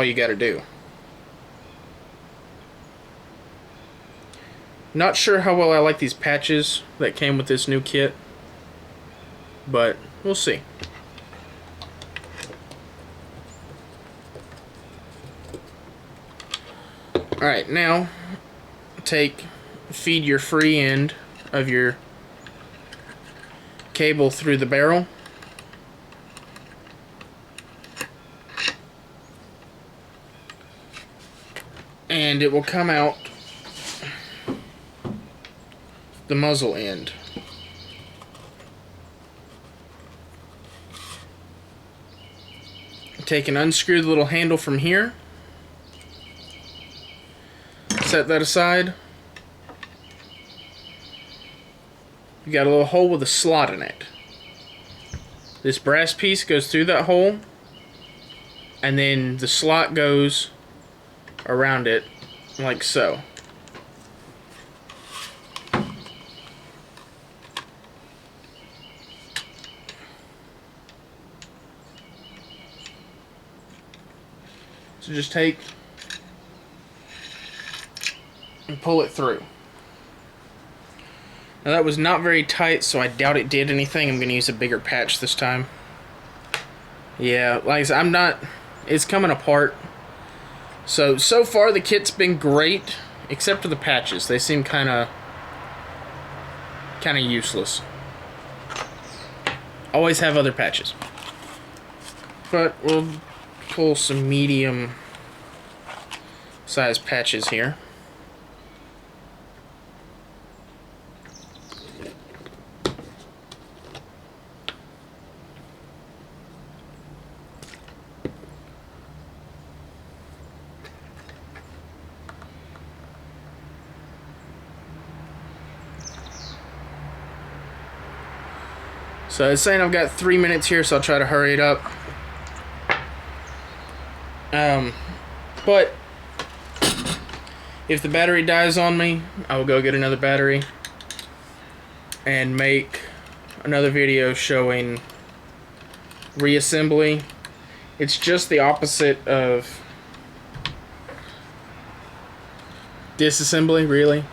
all you gotta do. Not sure how well I like these patches that came with this new kit, but we'll see. Alright, now feed your free end of your cable through the barrel. And it will come out the muzzle end. Take and unscrew the little handle from here. Set that aside. You got a little hole with a slot in it. This brass piece goes through that hole, and then the slot goes around it like so. So just take and pull it through. Now that was not very tight, so I doubt it did anything. I'm going to use a bigger patch this time. Yeah, like I said, it's coming apart. So far the kit's been great, except for the patches. They seem kind of useless. Always have other patches. But we'll pull some medium size patches here. So it's saying I've got 3 minutes here, so I'll try to hurry it up. But if the battery dies on me, I will go get another battery and make another video showing reassembly. It's just the opposite of disassembly, really.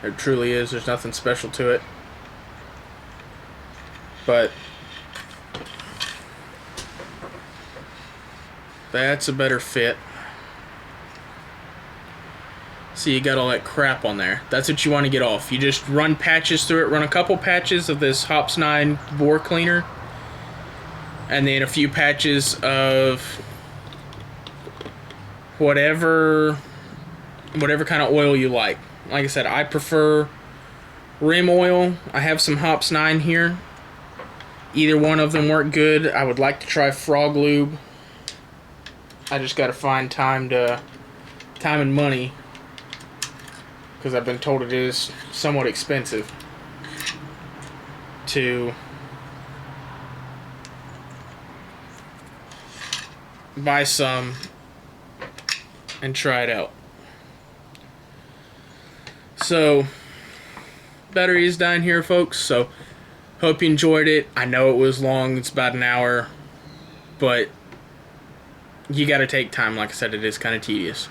It truly is. There's nothing special to it. But that's a better fit. See, you got all that crap on there. That's what you want to get off. You just run patches through it. Run a couple patches of this Hops 9 bore cleaner. And then a few patches of whatever kind of oil you like. Like I said, I prefer rim oil. I have some Hops 9 here. Either one of them work good. I would like to try Frog Lube. I just gotta find time and money, because I've been told it is somewhat expensive to buy some and try it out. So, battery is dying here, folks, so hope you enjoyed it. I know it was long, it's about an hour, but you gotta take time. Like I said, it is kind of tedious.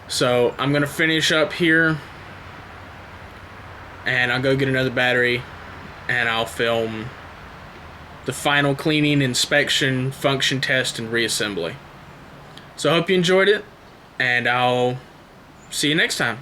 So I'm gonna finish up here, and I'll go get another battery, and I'll film the final cleaning, inspection, function test, and reassembly. So I hope you enjoyed it, and I'll see you next time.